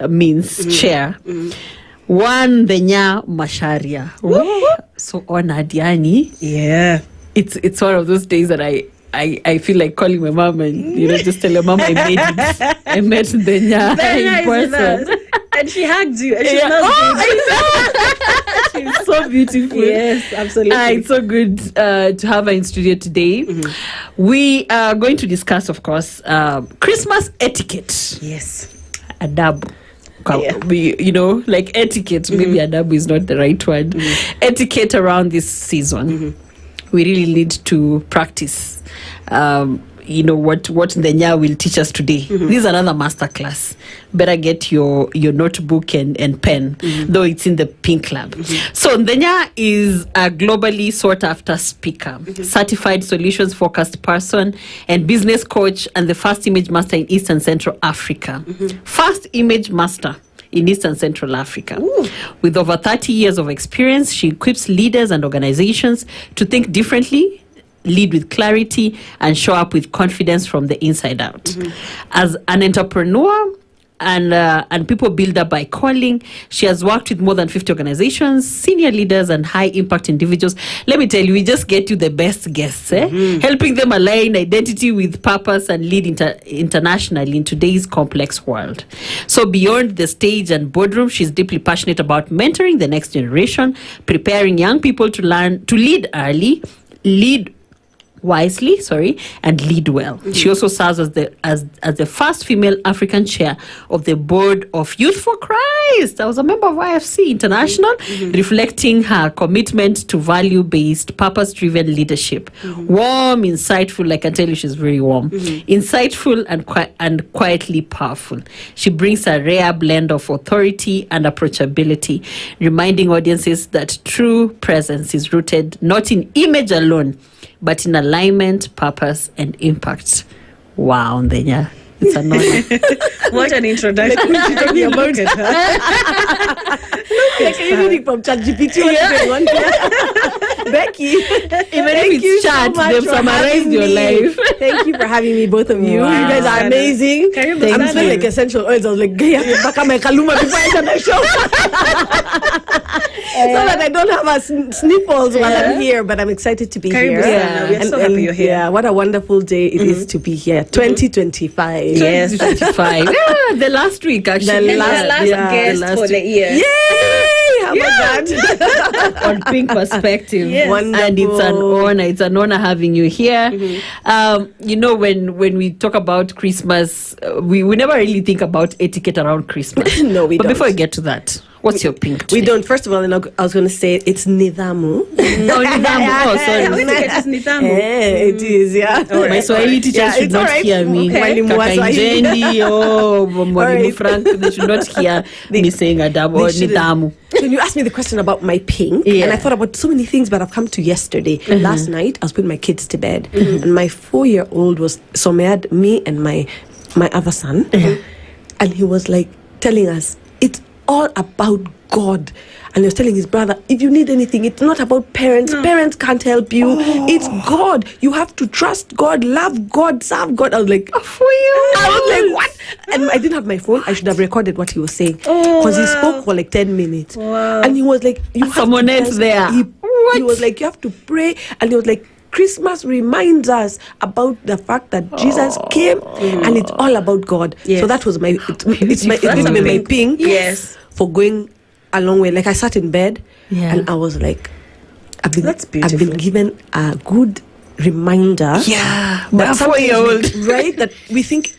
means chair. One, the Nya Masharia. So honored, Yani. Yeah. It's one of those days that I feel like calling my mom and, just tell her, Mom, I made it. I met the Nya in person. And she hugged you. And she she's so beautiful. Yes, absolutely. It's so good to have her in studio today. We are going to discuss, of course, Christmas etiquette. Yes. Adabu. Like etiquette. Maybe adabu is not the right word. Etiquette around this season. We really need to practice. What the Nya will teach us today. This is another masterclass. Better get your notebook and pen, though it's in the Pink Lab. So the Nya is a globally sought after speaker, certified solutions focused person and business coach, and the first image master in East and Central Africa. First image master in East and Central Africa. With over 30 years of experience, she equips leaders and organizations to think differently, lead with clarity, and show up with confidence from the inside out. As an entrepreneur and people builder by calling, she has worked with more than 50 organizations, senior leaders, and high impact individuals. Let me tell you, we just get you the best guests, helping them align identity with purpose and lead internationally in today's complex world. So beyond the stage and boardroom, she's deeply passionate about mentoring the next generation, preparing young people to learn to lead early, lead wisely, and lead well. She also serves as the first female African chair of the board of Youth for Christ. I was a member of IFC International, reflecting her commitment to value-based, purpose-driven leadership. Warm, insightful. I can tell you, she's very warm. Insightful and quietly powerful. She brings a rare blend of authority and approachability, reminding audiences that true presence is rooted not in image alone, but in alignment, purpose, and impact. Wow, Ndenya. It's an honor. What an introduction. She's talking about it. Like anything from ChatGPT. Becky, even if it's chat, they've summarized your life. Thank you for having me, both of you. Wow. You guys are amazing. I'm smelling like essential oils. I was like, I have to back up my kaluma before I enter the show. So that I don't have a sniffles while I'm here, but I'm excited to be here. We're so happy you're here. Yeah, what a wonderful day it is to be here. 2025. Yes, 2025. The last week, actually. The last guest for the year. Yay! How about that? On Pink Perspective. Yes. And it's an honor having you here. When we talk about Christmas, we never really think about etiquette around Christmas. No, we don't. But before I get to that, what's your pink today? We don't. First of all, I was going to say it's Nidhamu. No, Nidhamu. Oh, sorry. Etiquette is Nidhamu. It is, yeah. My Swahili teachers should not hear me. Mwalimu wa Swahili. Mwalimu Frank, they should not hear me saying adabu or Nidhamu. So you asked me the question about my pink, and I thought about so many things, but I've come to yesterday. Last night, I was putting my kids to bed, and my 4-year-old was, so I had me and my other son, and he was like telling us, it's all about God. And he was telling his brother, if you need anything, it's not about parents. No. Parents can't help you. It's God. You have to trust God, love God, serve God. I was like, for you. I was like, what? And I didn't have my phone. I should have recorded what he was saying. Because he spoke for like 10 minutes. Wow. And he was like, someone else there. He was like, you have to pray. And he was like, Christmas reminds us about the fact that Jesus came, and it's all about God. Yes. So that was it's my pink. Yes. For going a long way. Like I sat in bed and I was like, I've been given a good reminder. Yeah, that 4-year-old, right? That we think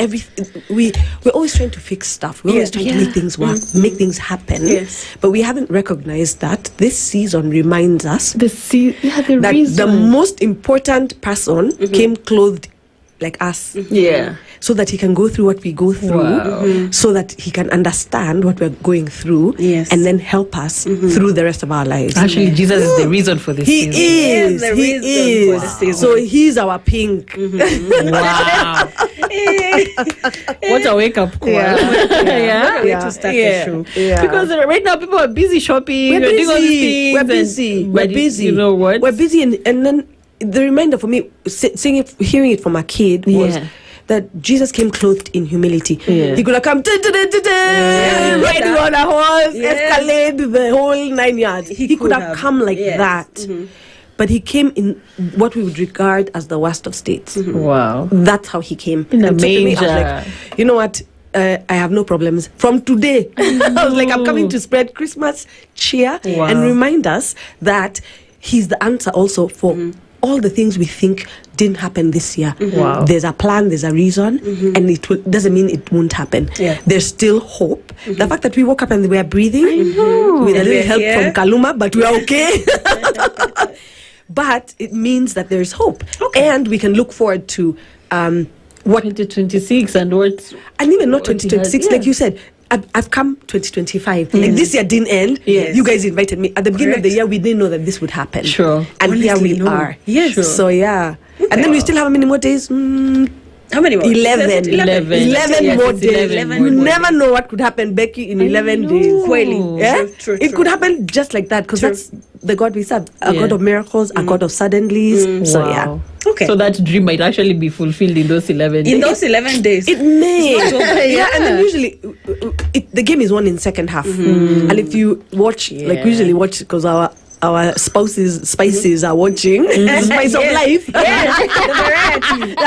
we're always trying to fix stuff. We're always trying to make things work, make things happen. Yes. But we haven't recognized that this season reminds us that the most important person came clothed like us. Yeah. So that he can go through what we go through, so that he can understand what we're going through, and then help us through the rest of our lives. Actually, Jesus is the reason for this season. He is the reason for this season. So he's our pink. Wow. What a wake-up call. Yeah. To start the show. Yeah. Because right now people are busy shopping. We're doing all these busy. We're busy. You know what? We're busy. And then the reminder for me, hearing it from a kid was... that Jesus came clothed in humility. He could have come, run riding on a horse, escalade the whole 9 yards. He could have come like that. But he came in what we would regard as the worst of states. Wow. That's how he came. In a And so to me, I was manger. like, you know what? I have no problems. From today, I was like, I'm coming to spread Christmas cheer and remind us that he's the answer also for all the things we think didn't happen this year. Wow. There's a plan, there's a reason, and it doesn't mean it won't happen. There's still hope. The fact that we woke up and we are breathing with a little help from Kaluma, but we are okay. But it means that there is hope, and we can look forward to what 2026 and what, and even not what he 2026, has, like you said. I've come 2025. Like this year didn't end. You guys invited me at the beginning of the year. We didn't know that this would happen. Sure. And Honestly, here we no. are. Yes. Sure. So yeah. And then we still have how many more days? How many more? 11 Yes, more it's days. 11 You more never know what could happen, Becky, in 11 days. Kweli. Yeah? True, It could happen just like that, because that's the God we serve. A God of miracles, a God of suddenlies. So yeah. wow. Okay. So that dream might actually be fulfilled in those 11 days. In those 11 days. It may. Yeah. And then usually the game is won in second half. And if you watch, like we usually watch, because our spices are watching Spice of Life. The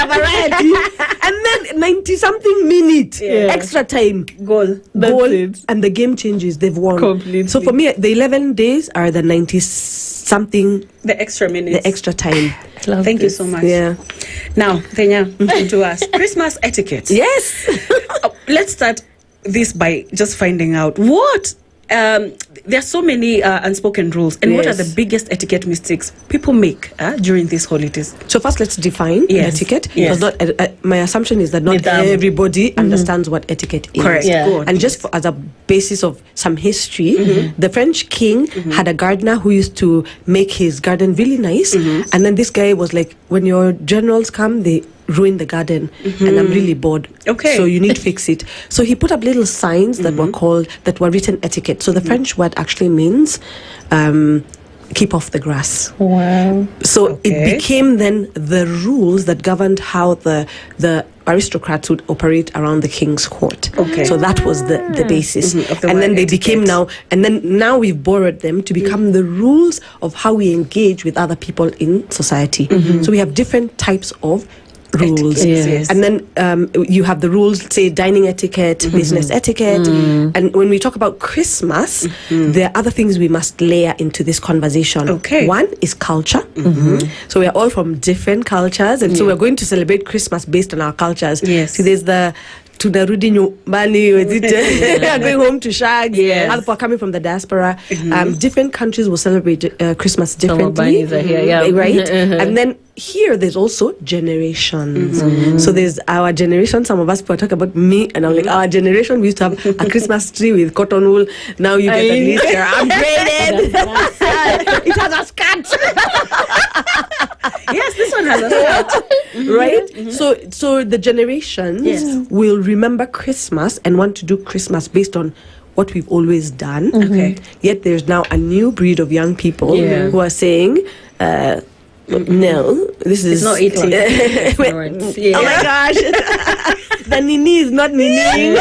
variety. And then 90 something minute extra time Goal. goal, it. and the game changes. They've won Completely. So for me, the 11 days are the 90 something, The extra minutes. the extra time. Thank you so much. Yeah. Now, Tenya, to us. Christmas etiquette. Yes. Let's start this by just finding out what there are so many unspoken rules, and what are the biggest etiquette mistakes people make during these holidays? So first, let's define etiquette. Yes. Because not, my assumption is that not everybody understands what etiquette is. Correct. Yeah. Go on. And just as a basis of some history, the French king had a gardener who used to make his garden really nice. And then this guy was like, when your generals come, they ruin the garden, and I'm really bored. Okay. So you need to fix it. So he put up little signs that were written etiquette. So the French word actually means keep off the grass. Wow. So it became then the rules that governed how the aristocrats would operate around the king's court. Okay. So that was the basis. Of the And then word they etiquette. became now we've borrowed them to become the rules of how we engage with other people in society. So we have different types of rules. Yes. And then you have the rules, say dining etiquette, business etiquette. And when we talk about Christmas, there are other things we must layer into this conversation. Okay. One is culture. So we are all from different cultures, and so we're going to celebrate Christmas based on our cultures. Yes. See, there's the tunarudi nyumbani, going home to shag. Yes. Other people are coming from the diaspora. Different countries will celebrate Christmas Some differently. Albanis are here, yeah. Right? And then here there's also generations. So there's our generation. Some of us people talk about me, and I'm like, our generation, we used to have a Christmas tree with cotton wool. Now you get at least you're upgraded. It has a skirt. Yes, this one has a skirt. Right? So the generations will remember Christmas and want to do Christmas based on what we've always done. Okay. Yet there's now a new breed of young people who are saying, no, this is not eating. Oh my gosh. The nini is not nini.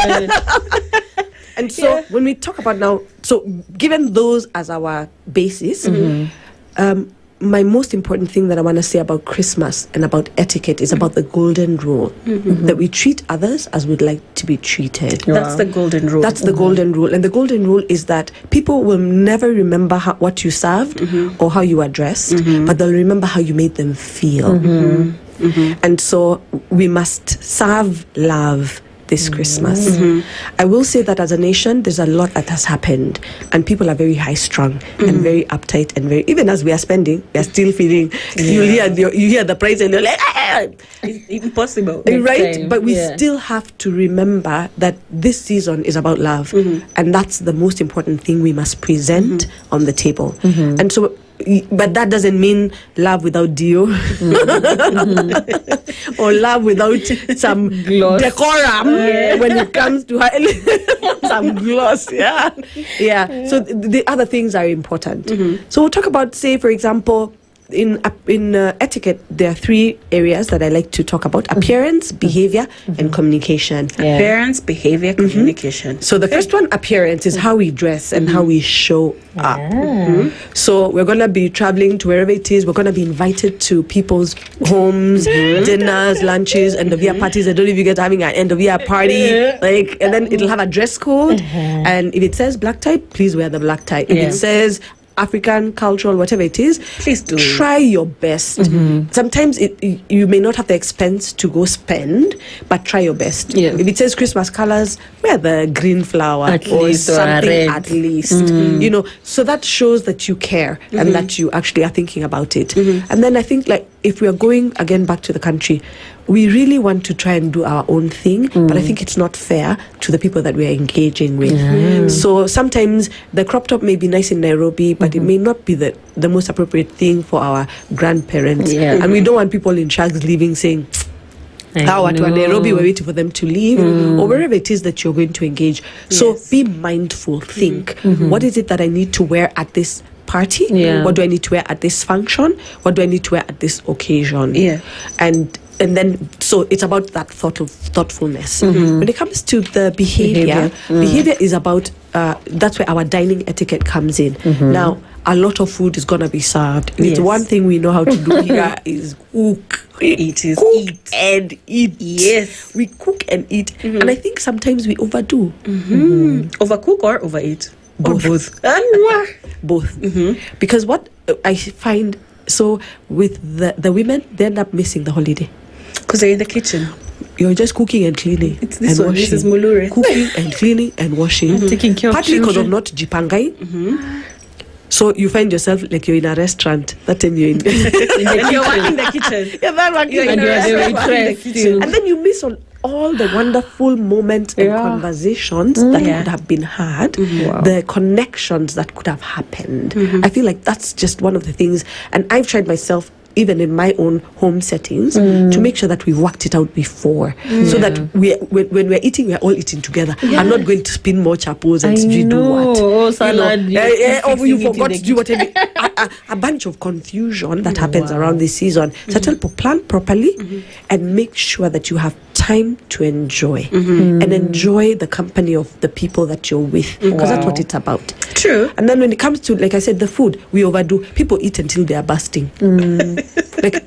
And so when we talk about now, so given those as our basis, my most important thing that I want to say about Christmas and about etiquette is about the golden rule, that we treat others as we'd like to be treated. That's the golden rule. That's the golden rule. And the golden rule is that people will never remember what you served or how you were dressed, but they'll remember how you made them feel. And so we must serve love this Christmas. I will say that as a nation, there's a lot that has happened, and people are very high-strung and very uptight, and very, even as we are spending, we are still feeling. You hear the price, and you're like, It's impossible. right? time, But we still have to remember that this season is about love, and that's the most important thing we must present on the table. And so, but that doesn't mean love without Dio or love without some Gloss. decorum when it comes to some gloss. So the other things are important. So we'll talk about, say, for example, in etiquette, there are 3 areas that I like to talk about: appearance, behavior, and communication. Appearance, behavior, communication. So the first one, appearance, is how we dress and how we show up. So we're going to be traveling to wherever it is. We're going to be invited to people's homes, dinners, lunches, end of year parties. I don't know if you guys are having an end of year party, and then it'll have a dress code. And if it says black tie, please wear the black tie. If it says African, cultural, whatever it is, please do try your best. Sometimes you may not have the expense to go spend, but try your best. If it says Christmas colors, wear the green flower or something at least. So that shows that you care and that you actually are thinking about it. And then I think, like, if we are going again back to the country, we really want to try and do our own thing, but I think it's not fair to the people that we are engaging with. So sometimes the crop top may be nice in Nairobi, but it may not be the most appropriate thing for our grandparents. And we don't want people in shags leaving saying, to Nairobi, we're waiting for them to leave, or wherever it is that you're going to engage. So be mindful, think, what is it that I need to wear at this party? What do I need to wear at this function? What do I need to wear at this occasion? And then, so it's about that thoughtfulness. When it comes to the behavior is about, that's where our dining etiquette comes in. Now, a lot of food is going to be served. It's one thing we know how to do here is cook. It is cook and eat. Yes. We cook and eat. And I think sometimes we overdo. Overcook or overeat? Both. Both. Because what I find, so with the women, they end up missing the holiday. Because they're in the kitchen. You're just cooking and cleaning. It's this one. This is Mulure. Cooking and cleaning and washing. Taking care of partly because of not jipangai. So you find yourself like you're in a restaurant. That time you're in you're working in the kitchen. You're in the kitchen. And then you miss on all the wonderful moments and conversations that could have been had, the connections that could have happened. I feel like that's just one of the things, and I've tried myself even in my own home settings to make sure that we worked it out before, so that when we're eating, we're all eating together. I'm not going to spin more chapos and do what salad, or you forgot to do whatever. A bunch of confusion that happens around this season. So tell people, plan properly and make sure that you have time to enjoy and enjoy the company of the people that you're with, because that's what it's about. True. And then when it comes to, like I said, the food, we overdo. People eat until they are bursting. Like,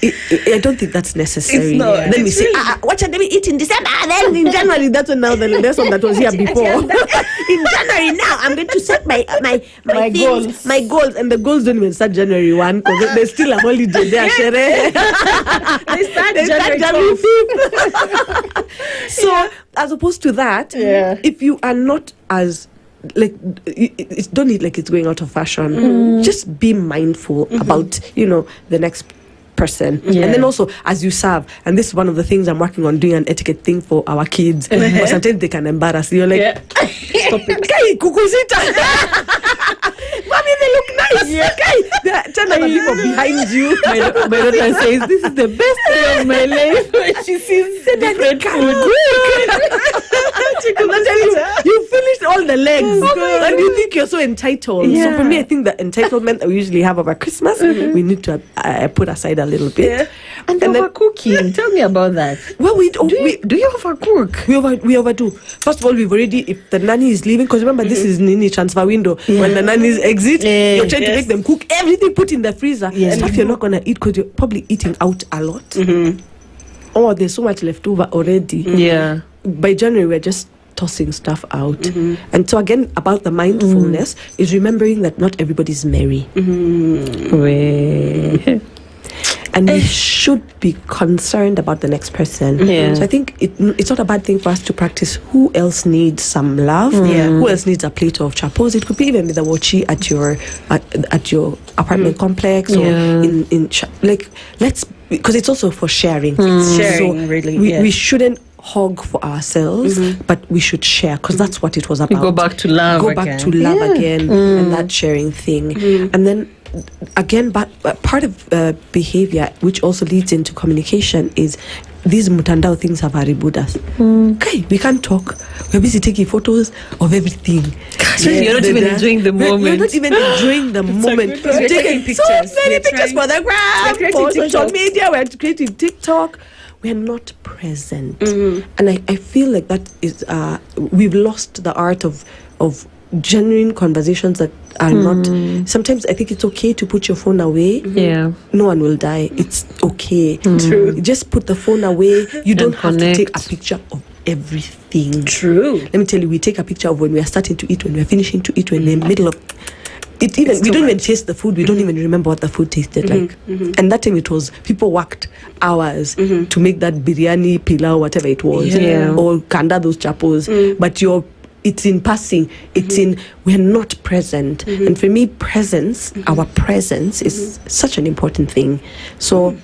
I don't think that's necessary. It's not. Then we say, what should we eat in December? And then in January, that's when now the lesson that was here before. In January now, I'm going to set my things, my goals, and the goals don't even start January 1 because there's still a holiday there. They start January 5th. So as opposed to that, if you are not as don't eat like it's going out of fashion. Just be mindful about the next person. And then also as you serve, and this is one of the things I'm working on, doing an etiquette thing for our kids, but sometimes they can embarrass you. You're like, stop it. Kai, kukusita. Mommy, they look nice. Kai, there are 10 other people behind you. My daughter says, this is the best day of my life when she sees different food. You finished all the legs and you think you're so entitled. So for me, I think the entitlement that we usually have over Christmas, we need to put aside a little bit. And overcooking, tell me about that. Well, do you overcook? We overdo. First of all, we've already, if the nanny is leaving, because remember this is Nini transfer window. When the nannies exit, you're trying to make them cook everything, put in the freezer. Stuff you're not going to eat because you're probably eating out a lot. Oh, there's so much left over already. By January, we're just tossing stuff out. And so again, about the mindfulness is remembering that not everybody's merry. And we should be concerned about the next person. So I think it's not a bad thing for us to practice who else needs some love, who else needs a plate of chapos. It could be even with a wachi at your apartment complex, or in let's, because it's also for sharing. It's sharing, so really. We shouldn't hog for ourselves, but we should share, because that's what it was about. Go back to love again, and that sharing thing. And then again, but part of behavior, which also leads into communication, is these mutandao things have haribuda us. Okay, we can't talk. We're busy taking photos of everything. You're not even enjoying the moment. We're not even enjoying the moment. We're taking pictures. So many pictures for the gram, for social TikToks. media. We're creating TikTok. We're not present, and I feel like that is we've lost the art of genuine conversations that are not. Sometimes I think it's okay to put your phone away. Yeah, no one will die. It's okay. True. Just put the phone away. You don't have to take a connect. picture of everything. True. Let me tell you, we take a picture of when we are starting to eat, when we are finishing to eat, when we're in the middle of it. Even we don't even taste the food. We don't even remember what the food tasted like. And that time it was people worked hours to make that biryani, pilau, whatever it was, or kanda those chapos. But it's in passing. It's in we're not present. And for me, our presence is such an important thing. So,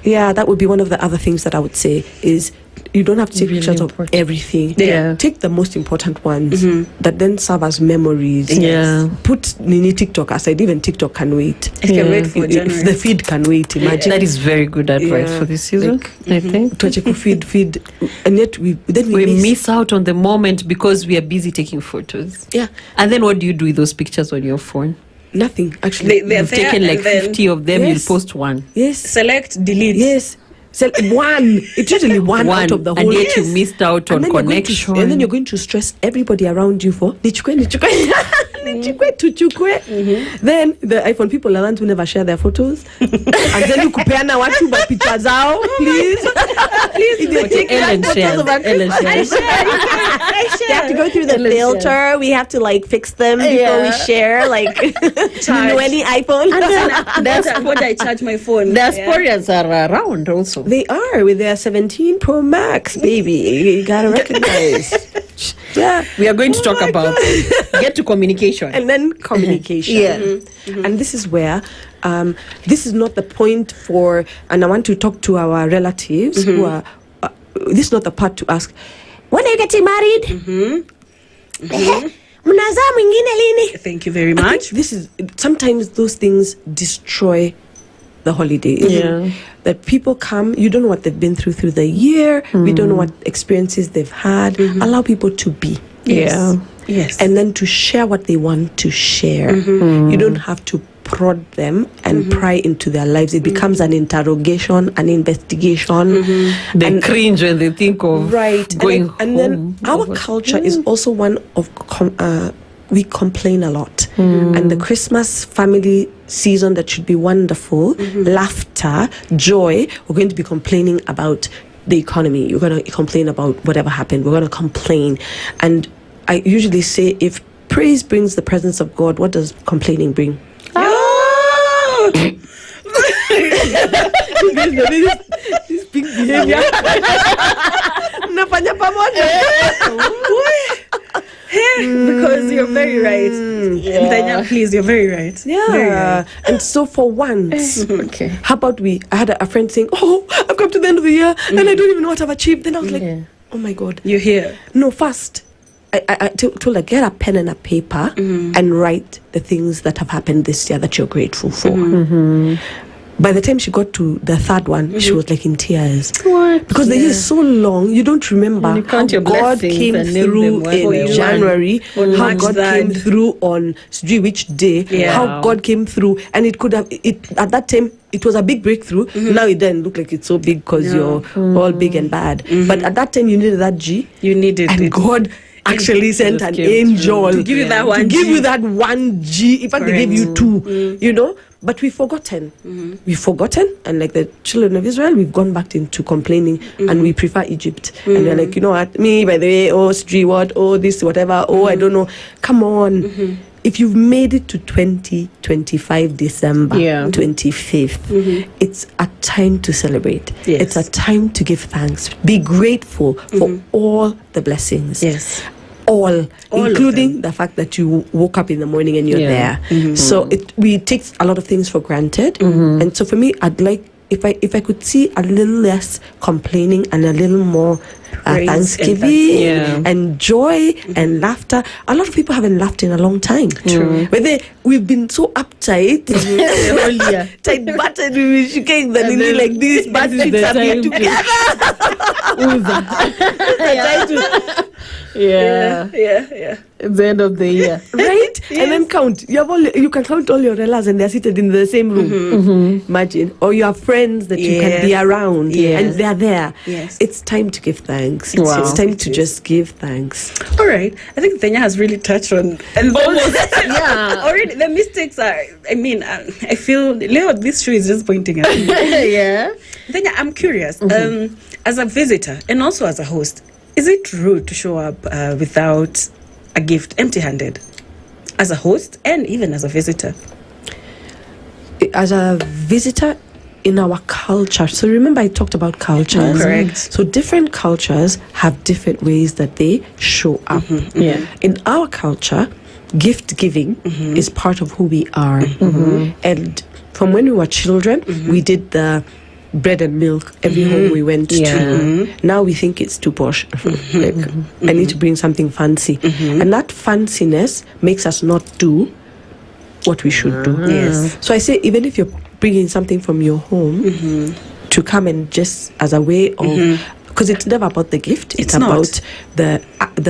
yeah, that would be one of the other things that I would say is you don't have to take Really pictures important. of everything. Yeah. Take the most important ones that then serve as memories. Yeah. Put Nini TikTok aside. Even TikTok can wait. I can wait for If January. the feed can wait, imagine. that is very good advice Yeah. for this season. I think Tuache feed, and yet we we miss out on the moment because we are busy taking photos. Yeah, And then what do you do with those pictures on your phone? nothing actually. They're You've there taken like and then 50 of them. Yes. You'll post one. Yes, select, delete. yes. So one, it's usually one out of the whole. and yet you missed out on And then you're going connection. and then you're going to stress everybody around you for nichukue. Then the iPhone people are the ones who never share their photos. And then you kupeana watu ba picha zao, please. Please, Okay, Ellen shared. Ellen shared. You have to go through the filter. We have to like fix them before we share. Like, you know, any iPhone. What I charge my phone. Diasporians are around also. They are with their 17 Pro Max, baby. You gotta recognize. Yeah. We are going to talk about get to communication. And then communication. Yeah. And this is where this is not the point for, and I want to talk to our relatives who are, this is not the part to ask, when are you getting married? Mnazaa mwingine lini? Thank you very I think much. this is, sometimes those things destroy the holiday. Yeah. That people come, you don't know what they've been through the year. We don't know what experiences they've had. Allow people to be. Yeah. Yes. And then to share what they want to share. You don't have to prod them and pry into their lives. It becomes an interrogation, an investigation. They cringe when they think of going and then our culture is also one of we complain a lot. And the Christmas family season that should be wonderful, laughter, joy, we're going to be complaining about the economy. You're going to complain about whatever happened. We're going to complain. And I usually say, if praise brings the presence of God, what does complaining bring? This big behavior. Nafanya pamoja. Because you're very right. Ndanya, please, you're very right. Very right. And so for once, Okay. how about I had a friend saying, oh, I've come to the end of the year and I don't even know what I've achieved. Then I was like, oh my God. You're here. No, first, I told her, get a pen and a paper and write the things that have happened this year that you're grateful for. By the time she got to the third one, she was like in tears. What? Because the year is so long, you don't remember You how count your God blessings came and name them through one for in you. January, On how March God 3rd. came through on which day, Yeah. how God came through, and it could have at that time it was a big breakthrough. Now it doesn't look like it's so big because you're all big and bad. But at that time you needed that G, You needed and it. God actually sent just an came angel through. To give you that to one give G. you that one G. In fact, they gave you two. You know. But we've forgotten. We've forgotten, and like the children of Israel, we've gone back into complaining, and we prefer Egypt. And we're like, you know what? Me, by the way, Sri, what? This, whatever. I don't know. Come on. If you've made it to 2025 December 25th, it's a time to celebrate. Yes. It's a time to give thanks. Be grateful for all the blessings. Yes. All including of them. the fact that you woke up in the morning and you're Yeah. there. So we take a lot of things for granted. And so for me, I'd like if I could see a little less complaining and a little more Thanksgiving and joy and laughter. A lot of people haven't laughed in a long time. True. But we've been so uptight, tight buttered, we should get the nini like this, but chicks have been together. Yeah. It's the end of the year, right? Yes. And then count. You can count all your relatives, and they're seated in the same room. Imagine, or you have friends that you can be around, and they're there. Yes, it's time to give thanks. Wow. It's time to just give thanks. All right, I think Tanya has really touched on already. The mistakes are. I mean, I feel Leo. This show is just pointing at me. Tanya, I'm curious. As a visitor and also as a host, is it rude to show up without a gift, empty-handed, as a host and even as a visitor? As a visitor in our culture, so remember I talked about cultures. Correct. So different cultures have different ways that they show up. In our culture, gift giving is part of who we are. And from when we were children, we did the bread and milk every home we went to. Now we think it's too posh. I need to bring something fancy. And that fanciness makes us not do what we should do. Yes. So I say, even if you're bringing something from your home to come and just as a way of, because it's never about the gift, it's about the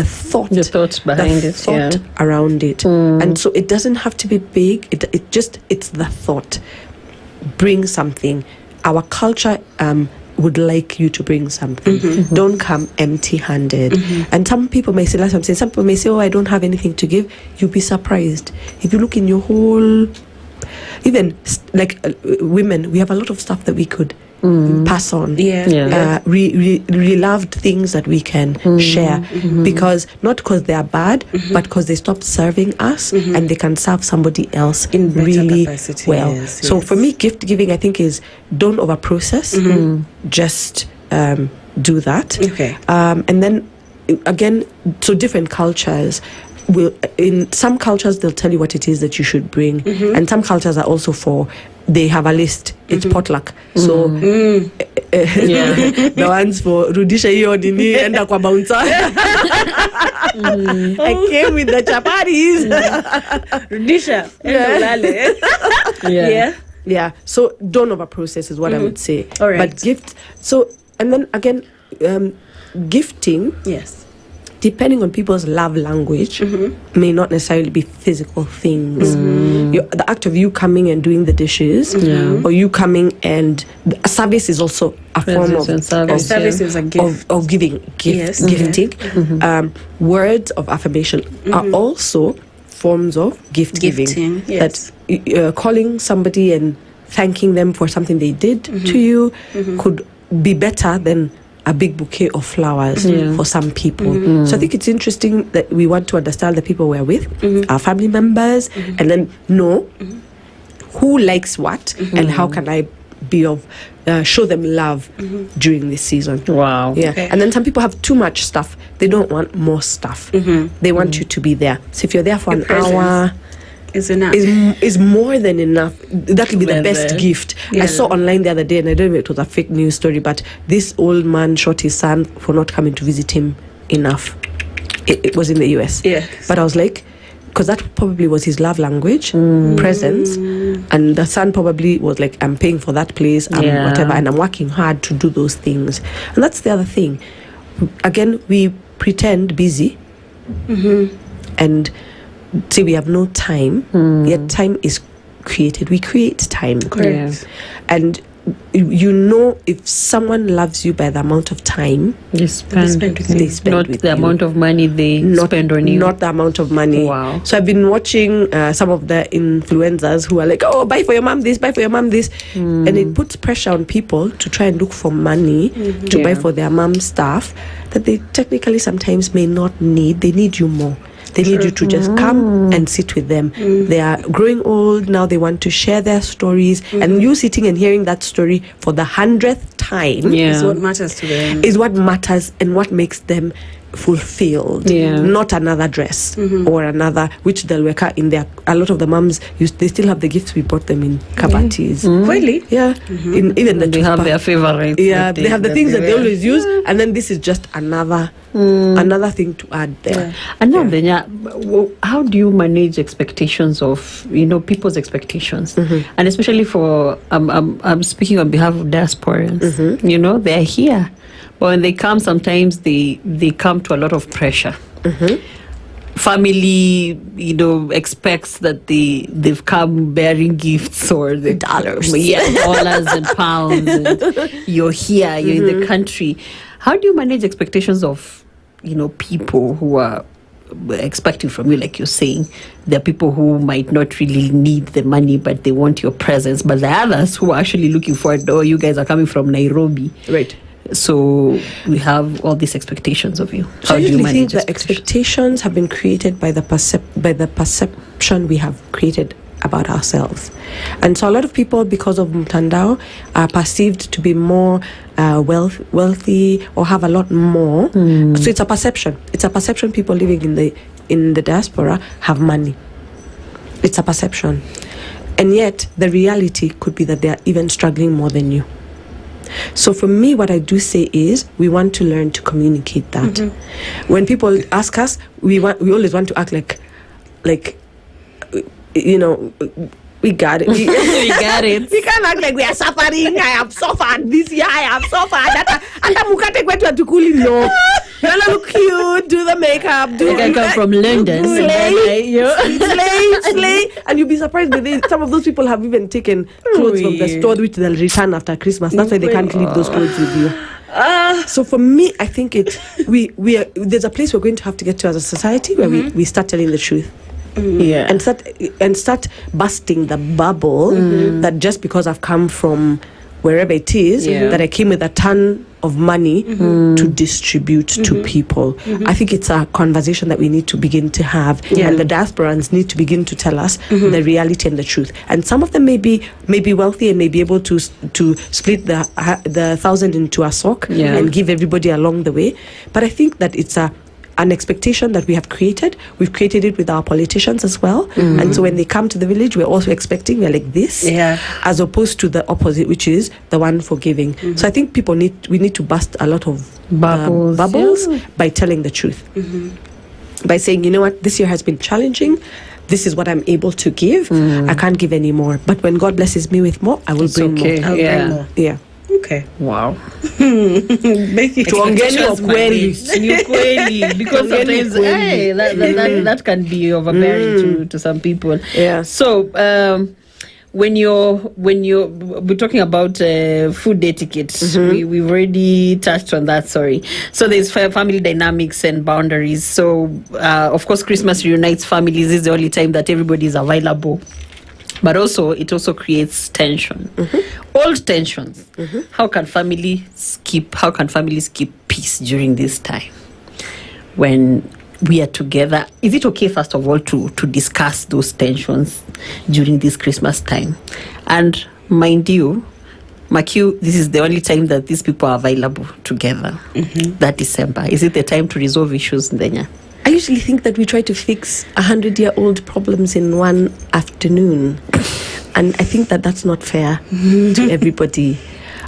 thought, the thought behind it, thought around it. And so it doesn't have to be big. It's the thought. Bring something. Our culture would like you to bring something. Don't come empty-handed. And some people may say, like I'm saying, some people may say, oh, I don't have anything to give. You'll be surprised. If you look in your whole, even like women, we have a lot of stuff that we could pass on. Loved things that we can share, because not because they are bad, but because they stopped serving us and they can serve somebody else in really capacity. well. So for me, gift giving, I think, is don't over process. Just do that. And then again, so different cultures will, in some cultures they'll tell you what it is that you should bring, and some cultures are also they have a list. It's potluck. So the ones for rudisha hiyo nini enda kwa bouncer. I came with the chapatis. Rudisha. Yeah. So don't over process is what I would say. All right. But gift. So, and then again, gifting. Yes. Depending on people's love language, may not necessarily be physical things. The act of you coming and doing the dishes, or you coming and a service is also a form of service is a gift of giving, gifting. Words of affirmation are also forms of gifting. Yes. That calling somebody and thanking them for something they did to you could be better than a big bouquet of flowers for some people. So I think it's interesting that we want to understand the people we're with, our family members, and then know who likes what and how can I be of show them love during this season. Wow. Yeah. And then some people have too much stuff. They don't want more stuff. They want you to be there. So if you're there for an hour, is enough. Is more than enough. That will be the best gift. I saw online the other day, and I don't know if it was a fake news story, but this old man shot his son for not coming to visit him enough. It was in the US. But I was like, because that probably was his love language, presence, and the son probably was like, I'm paying for that place, whatever, and I'm working hard to do those things. And that's the other thing. Again, we pretend busy, and say we have no time, yet time is created. We create time. And you know, if someone loves you by the amount of time they spend with you, not the amount of money they spend on you. Not the amount of money. Wow. So I've been watching some of the influencers who are like, oh, buy for your mom this, buy for your mom this, and it puts pressure on people to try and look for money to buy for their mom stuff that they technically sometimes may not need. They need you more. They need you to just come and sit with them. They are growing old now. They want to share their stories, and you sitting and hearing that story for the 100th time is what matters to them. Is what matters and what makes them fulfilled, not another dress or another which they'll wear in their. A lot of the moms they still have the gifts we bought them in kabatis. Really? Yeah. Even they have their favorites. Yeah, they have the things that they always use, and then this is just another thing to add there. And now, how do you manage expectations of people's expectations, and especially for I'm speaking on behalf of diasporans. They're here. But when they come, sometimes they come to a lot of pressure. Family, expects that they've come bearing gifts or the dollars, dollars and pounds. And you're here, you're in the country. How do you manage expectations of people who are expecting from you, like you're saying? There are people who might not really need the money, but they want your presence. But there are others who are actually looking for it. Oh, you guys are coming from Nairobi, right? So we have all these expectations of you. So I usually think the expectations have been created by the perception we have created about ourselves. And so a lot of people, because of Mtandao, are perceived to be more wealthy or have a lot more. So it's a perception. It's a perception people living in the diaspora have money. It's a perception. And yet the reality could be that they are even struggling more than you. So for me, what I do say is we want to learn to communicate that. When people ask us, we always want to act like we got it. We got it. We can't act like we are suffering. I have suffered this year. I have suffered that. And mukate kwetu atukuli no. You look cute. Do the makeup. I come from London. Slay. And you'll be surprised with it. Some of those people have even taken clothes from the store which they'll return after Christmas. That's why they can't leave those clothes with you. So for me, I think there's a place we're going to have to get to as a society where we start telling the truth. And start busting the bubble that just because I've come from wherever it is, that I came with a ton of money to distribute to people. I think it's a conversation that we need to begin to have, and the diasporans need to begin to tell us the reality and the truth. And some of them may be wealthy and may be able to split the 1,000 into a sock and give everybody along the way. But I think that it's an expectation that we have created. We've created it with our politicians as well. And so when they come to the village, we're also expecting we're like this, as opposed to the opposite, which is the one for giving. So I think we need to bust a lot of bubbles by telling the truth. By saying, you know what, this year has been challenging. This is what I'm able to give. I can't give any more. But when God blesses me with more, I will bring more. I'll bring more. Yeah. Okay. Wow. Becky, because sometimes that can be overbearing to some people. Yeah. So when we're talking about food etiquette, we've already touched on that. Sorry. So there's family dynamics and boundaries. So of course, Christmas reunites families. This is the only time that everybody is available. But it also creates tension, old tensions. How can families keep peace during this time when we are together? Is it okay, first of all, to discuss those tensions during this Christmas time? And mind you, Makiu, this is the only time that these people are available together. That December. Is it the time to resolve issues, Ndenya? I usually think that we try to fix 100-year-old problems in one afternoon. And I think that that's not fair to everybody.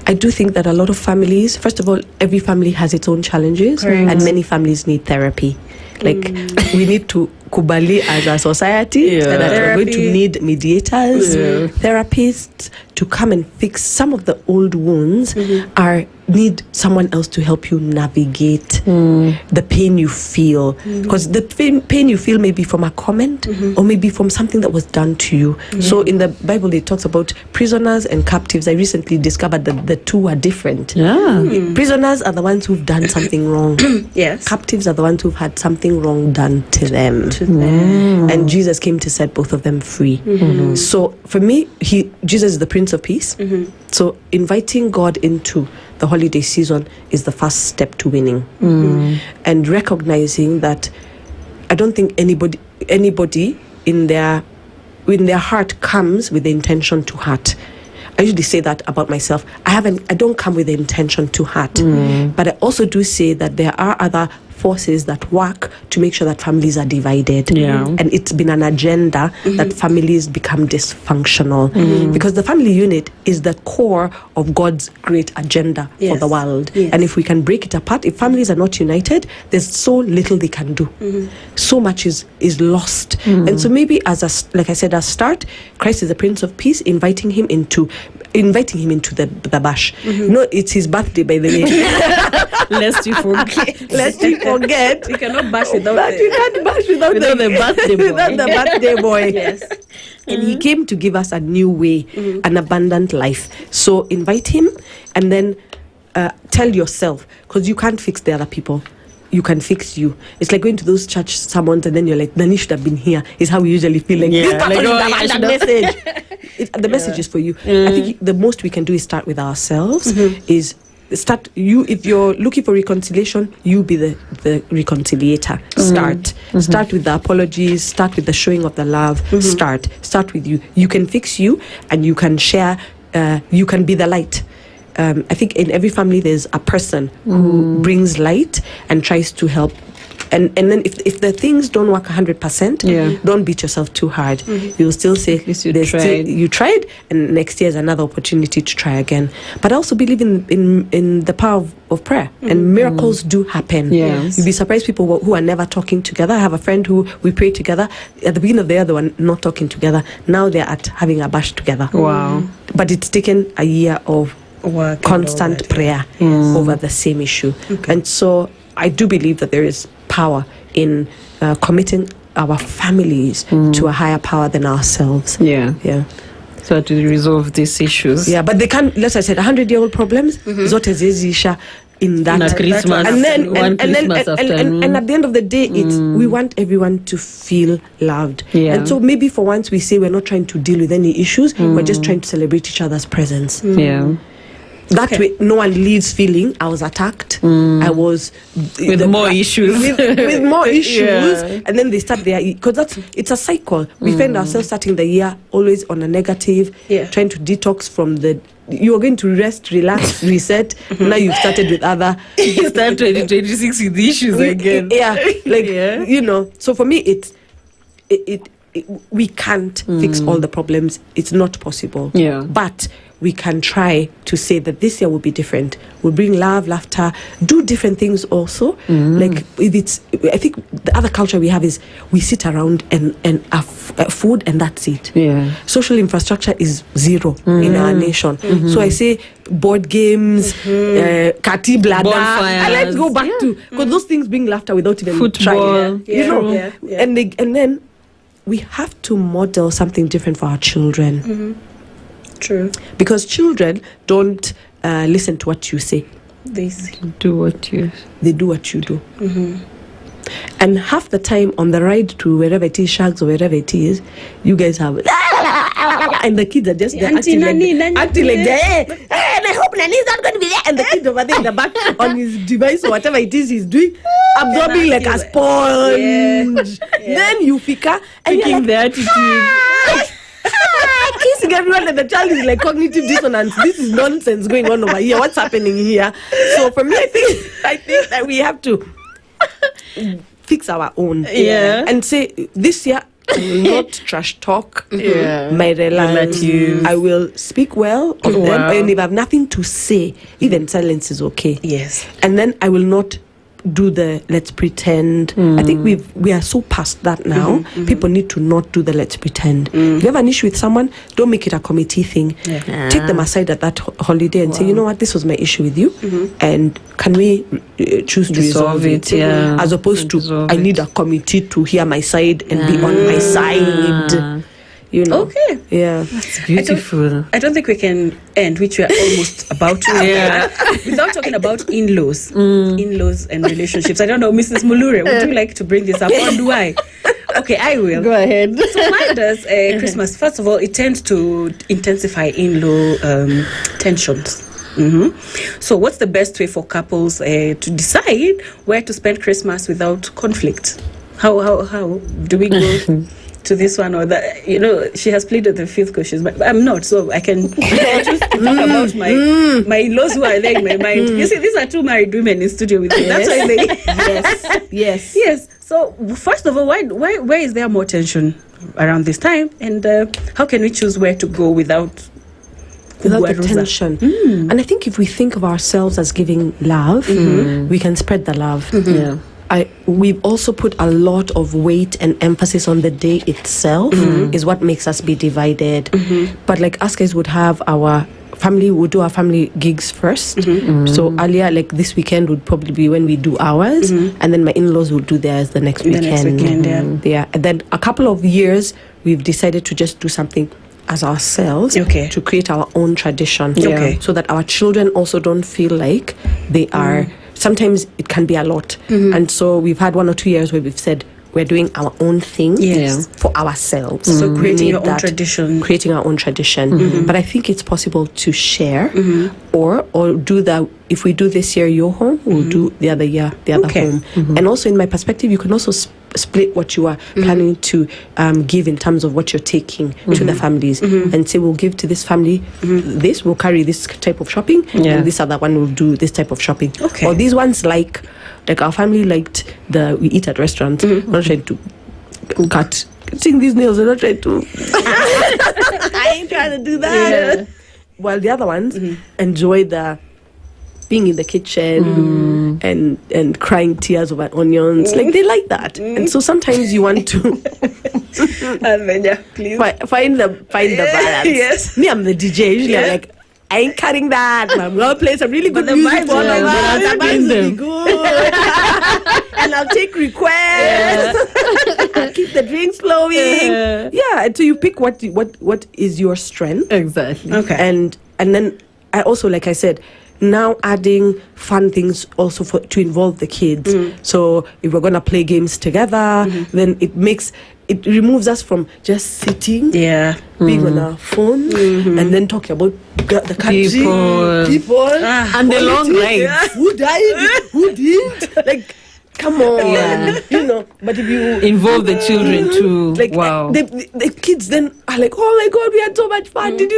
I do think that a lot of families, first of all, every family has its own challenges. And many families need therapy. Like, we need to kubali as a society that we're going to need mediators, therapists to come and fix some of the old wounds. Need someone else to help you navigate the pain you feel, because the pain you feel may be from a comment or maybe from something that was done to you. So in the Bible it talks about prisoners and captives. I recently discovered that the two are different. Prisoners are the ones who've done something wrong. Captives are the ones who've had something wrong done to them. And Jesus came to set both of them free. So for me, Jesus is the Prince of Peace. So inviting God into the holiday season is the first step to winning. And recognizing that I don't think anybody in their heart comes with the intention to hurt. I usually say that about myself. I don't come with the intention to hurt, but I also do say that there are other forces that work to make sure that families are divided. And it's been an agenda that families become dysfunctional because the family unit is the core of God's great agenda for the world. And if we can break it apart, if families are not united, there's so little they can do. So much is lost. And so maybe like I said, as start, Christ is the Prince of Peace, inviting him into the bash. No, it's his birthday, by the way. Lest you forget. You cannot bash without the birthday boy. Yes. And he came to give us a new way, an abundant life. So invite him, and then tell yourself, because you can't fix the other people. You can fix you. It's like going to those church sermons and then you're like, Nani should have been here, is how we usually feel. Like, the message. The message is for you. I think the most we can do is start with ourselves. If you're looking for reconciliation, you be the reconciliator. Start with the apologies, start with the showing of the love. Start with you. You can fix you, and you can share, you can be the light. I think in every family there's a person who brings light and tries to help. And then if the things don't work 100%, don't beat yourself too hard. You'll still say you tried, and next year is another opportunity to try again. But I also believe in the power of prayer, and miracles do happen. You'd be surprised people who are never talking together. I have a friend who we pray together. At the beginning of the year, they were not talking together. Now they're having a bash together. Wow! But it's taken a year of work, constant prayer over the same issue. And so I do believe that there is power in committing our families to a higher power than ourselves. So to resolve these issues. But they can't, as I said, 100-year-old problems, zote zezisha in that Christmas. And at the end of the day, we want everyone to feel loved. And so maybe for once we say we're not trying to deal with any issues, we're just trying to celebrate each other's presence. That way, no one leaves feeling I was attacked. I was with more issues. with more issues, and then they start their, because it's a cycle. We find ourselves starting the year always on a negative, trying to detox from the. You are going to rest, relax, reset. Now you've started with other. You start 2026 with issues again. You know. So for me, we can't fix all the problems. It's not possible. But we can try to say that this year will be different. We'll bring love, laughter, do different things also. Like I think the other culture we have is we sit around and food, and that's it. Social infrastructure is zero in our nation. So I say board games, kati blada. Let's go back to, because those things bring laughter without even trying. And then we have to model something different for our children. True. Because children don't listen to what you say. They do what you do. And half the time on the ride to wherever it is, Shags or wherever it is, you guys have and the kids are just there acting like and I hope Nani's not going to be there, and the kid over there in the back on his device or whatever it is he's doing, absorbing like a sponge. Then you fika and taking the attitude. Kissing everyone, and the child is like cognitive dissonance. This is nonsense going on over here. What's happening here? So for me, I think that we have to fix our own and say this year I will not trash talk my relatives. I will speak well of them, and if I have nothing to say, even silence is okay. And then I will not do the let's pretend. I think we are so past that now. People need to not do the let's pretend. If you have an issue with someone, don't make it a committee thing. Take them aside at that holiday and say, you know what, this was my issue with you, and can we choose to resolve it? As opposed to I need a committee to hear my side and be on my side. You know. Okay. That's beautiful. I don't think we can end, which we are almost about to, without talking about in-laws. In-laws and relationships. I don't know, Mrs. Mulure, would you like to bring this up, or do I? Okay, I will. Go ahead. So mine does Christmas. First of all, it tends to intensify in-law tensions. So what's the best way for couples to decide where to spend Christmas without conflict? How do we go to this one or that. You know, she has pleaded the fifth because but I'm not, so I can choose to talk about my in-laws who are there in my mind. You see, these are two married women in studio with me. That's why they. Yes. So first of all, why is there more tension around this time, and how can we choose where to go without the tension? And I think if we think of ourselves as giving love, we can spread the love. We've also put a lot of weight and emphasis on the day itself is what makes us be divided. But like us guys would have our family, would do our family gigs first. So earlier, like this weekend would probably be when we do ours, and then my in-laws would do theirs the next weekend. And then a couple of years we've decided to just do something as ourselves to create our own tradition, so that our children also don't feel like they are. Sometimes it can be a lot, and so we've had 1 or 2 years where we've said we're doing our own thing for ourselves. So creating your own tradition. Creating our own tradition. But I think it's possible to share or do that. If we do this year your home, we'll do the other year the other home. And also in my perspective, you can also split what you are planning to give in terms of what you're taking to the families, and say we'll give to this family this, we'll carry this type of shopping, and this other one will do this type of shopping. Or these ones like our family liked we eat at restaurants. We're not trying to cutting these nails. We're not trying to I ain't trying to do that. While the other ones enjoy the being in the kitchen and crying tears over onions. Like they like that. And so sometimes you want to please find the balance. Me, I'm the DJ. Usually I'm like, I ain't cutting that. I'm gonna play some really good music for the vibes will be good. And I'll take requests. I'll keep the drinks flowing. And so you pick what is your strength. Exactly. And then I also, like I said, now adding fun things also to involve the kids. So if we're gonna play games together, then it removes us from just sitting, being on our phone, and then talking about the country, people and the long rides. Who died? Who didn't? Like, come on, you know. But if you involve the children too, like, the kids then are like, oh my God, we had so much fun. Did you